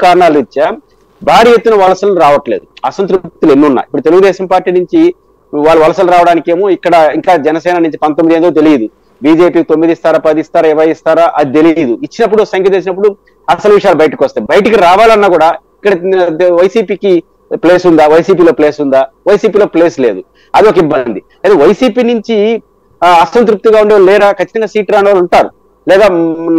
కారణాల రీత్యా భారీ ఎత్తున వలసలు రావట్లేదు. అసంతృప్తులు ఎన్నున్నా. ఇప్పుడు తెలుగుదేశం పార్టీ నుంచి వాళ్ళు వలసలు రావడానికి ఏమో ఇక్కడ ఇంకా జనసేన నుంచి 19 ఏదో తెలియదు, బీజేపీ 9 ఇస్తారా 10 ఇస్తారా 20 ఇస్తారా అది తెలియదు. ఇచ్చినప్పుడు సంఖ్య తెచ్చినప్పుడు అసలు విషయాలు బయటకు వస్తాయి. బయటికి రావాలన్నా కూడా ఇక్కడ వైసీపీకి ప్లేస్ ఉందా, వైసీపీలో ప్లేస్ ఉందా, వైసీపీలో ప్లేస్ లేదు, అదొక ఇబ్బంది. అయితే వైసీపీ నుంచి అసంతృప్తిగా ఉండే లేరా, ఖచ్చితంగా సీట్ రాని వాళ్ళు ఉంటారు, లేదా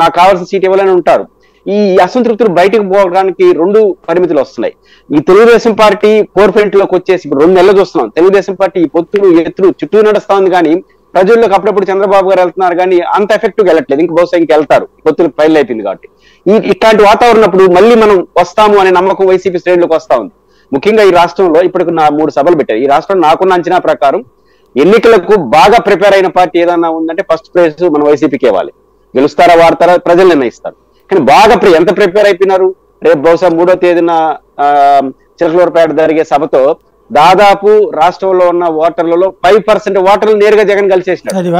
నాకు కావాల్సిన సీట్ ఇవ్వాలని ఉంటారు. ఈ అసంతృప్తులు బయటకు పోవడానికి 2 పరిమితులు వస్తున్నాయి. ఈ తెలుగుదేశం పార్టీ ఫోర్ఫ్రంట్ లోకి వచ్చేసి ఇప్పుడు 2 నెలలు చూస్తున్నాం. తెలుగుదేశం పార్టీ ఈ పొత్తులు ఎత్తులు చుట్టూ నడుస్తా ఉంది, కానీ ప్రజల్లోకి అప్పుడప్పుడు చంద్రబాబు గారు వెళ్తున్నారు, కానీ అంత ఎఫెక్టివ్ గా వెళ్ళట్లేదు. ఇంక బహుశా వెళ్తారు, పొత్తులు ఫైల్ అయిపోయింది కాబట్టి. ఇట్లాంటి వాతావరణప్పుడు మళ్ళీ మనం వస్తాము అనే నమ్మకం వైసీపీ శ్రేణులకు వస్తా ఉంది. ముఖ్యంగా ఈ రాష్ట్రంలో ఇప్పటికి 3 సభలు పెట్టారు. ఈ రాష్ట్రం నాకున్న అంచనా ప్రకారం ఎన్నికలకు బాగా ప్రిపేర్ అయిన పార్టీ ఏదన్నా ఉందంటే ఫస్ట్ ప్లేస్ మన వైసీపీకి ఇవ్వాలి. గెలుస్తారా వాడతారా ప్రజలు నిర్ణయిస్తారు. కానీ బాగా ఎంత ప్రిపేర్ అయిపోయినారు. రేపు బహుశా 3వ తేదీన చిలకలూరుపేట జరిగే సభతో దాదాపు రాష్ట్రంలో ఉన్న ఓటర్లలో 5% ఓటర్లు నేరుగా జగన్ కలిసేసినారు.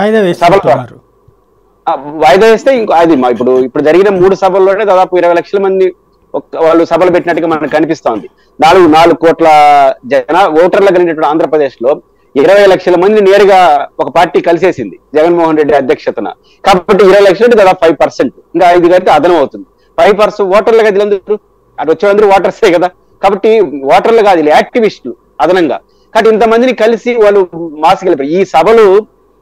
వాయిదా వేస్తే ఇంకో అది ఇప్పుడు జరిగిన 3 సభల్లోనే దాదాపు 20 లక్షల మంది వాళ్ళు సభలు పెట్టినట్టుగా మనకు కనిపిస్తా ఉంది. 4 కోట్ల ఓటర్లు కలిగినటువంటి ఆంధ్రప్రదేశ్ లో 20 లక్షల మంది నేరుగా ఒక పార్టీ కలిసేసింది జగన్మోహన్ రెడ్డి అధ్యక్షతన. కాబట్టి 20 లక్షలు అంటే దాదాపు 5%, ఇంకా 5 కలిపితే అదనం అవుతుంది. 5% ఓటర్లు కదా, అటు వచ్చేందరూ ఓటర్సే కదా. కాబట్టి ఓటర్లు కాదు, యాక్టివిస్టులు అదనంగా. కాబట్టి ఇంతమందిని కలిసి వాళ్ళు మాసి గెలిపారు. ఈ సభలు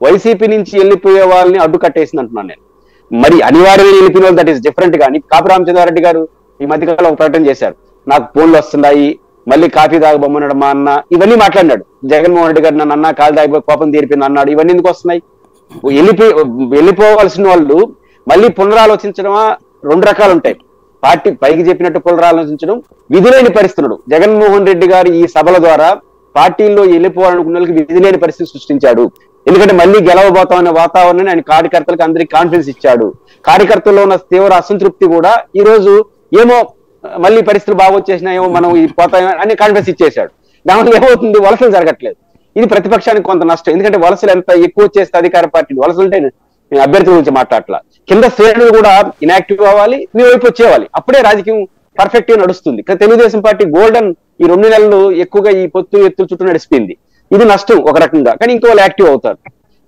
వైసీపీ నుంచి వెళ్ళిపోయే వాళ్ళని అడ్డుకట్టేసింది అంటున్నాను నేను. మరి అనివార్యంగా వెళ్ళిపోయిన వాళ్ళు దట్ ఈస్ డిఫరెంట్. కానీ కాపు రామచంద్రారెడ్డి గారు ఈ మధ్యకాలంలో ఒక ప్రకటన చేశారు, నాకు ఫోన్లు వస్తున్నాయి, మళ్ళీ కాఫీ తాగబొమ్మన్నాడు మా అన్న, ఇవన్నీ మాట్లాడినాడు. జగన్మోహన్ రెడ్డి గారు నన్ను అన్న కాలు తాగిపోయి కోపం తీరిపోయింది అన్నాడు. ఇవన్నీ ఎందుకు వస్తున్నాయి? వెళ్ళిపోవాల్సిన వాళ్ళు మళ్ళీ పునరాలోచించడమా 2 రకాలు ఉంటాయి. పార్టీ పైకి చెప్పినట్టు పునరాలోచించడం, విధిలేని పరిస్థితులు. జగన్మోహన్ రెడ్డి గారు ఈ సభల ద్వారా పార్టీల్లో వెళ్ళిపోవాలనుకున్న వాళ్ళకి విధిలేని పరిస్థితి సృష్టించాడు. ఎందుకంటే మళ్ళీ గెలవబోతామనే వాతావరణాన్ని ఆయన కార్యకర్తలకు అందరికీ కాన్ఫిడెన్స్ ఇచ్చాడు. కార్యకర్తల్లో ఉన్న తీవ్ర అసంతృప్తి కూడా ఈ రోజు ఏమో మళ్ళీ పరిస్థితులు బాగొచ్చేసినాయేమో మనం ఈ పోతాయో అని కాన్ఫిడెన్స్ ఇచ్చేశాడు. దానివల్ల ఏమవుతుంది, వలసలు జరగట్లేదు. ఇది ప్రతిపక్షానికి కొంత నష్టం. ఎందుకంటే వలసలు ఎంత ఎక్కువ చేస్తే అధికార పార్టీ వలసలు అంటే నేను అభ్యర్థుల గురించి మాట్లాడట్లా, కింద శ్రేణులు కూడా ఇనాక్టివ్ అవ్వాలి, మీ వైపు వచ్చేవాలి. అప్పుడే రాజకీయం పర్ఫెక్ట్ గా నడుస్తుంది. కానీ తెలుగుదేశం పార్టీ గోల్డెన్ ఈ 2 నెలలు ఎక్కువగా ఈ పొత్తు ఎత్తుల చుట్టూ నడిచిపోయింది. ఇది నష్టం ఒక రకంగా, కానీ ఇంకో వాళ్ళు యాక్టివ్ అవుతారు.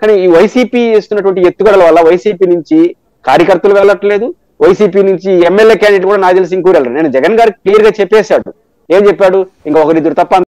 కానీ ఈ వైసీపీ చేస్తున్నటువంటి ఎత్తుగడల వల్ల వైసీపీ నుంచి కార్యకర్తలు వెళ్ళట్లేదు, వైసీపీ నుంచి ఎమ్మెల్యే క్యాండిడేట్ కూడా నాకు తెలిసి ఇంకూరు వెళ్ళరు. నేను జగన్ గారు క్లియర్ గా చెప్పేశాడు. ఏం చెప్పాడు, ఇంకా 1-2 తప్ప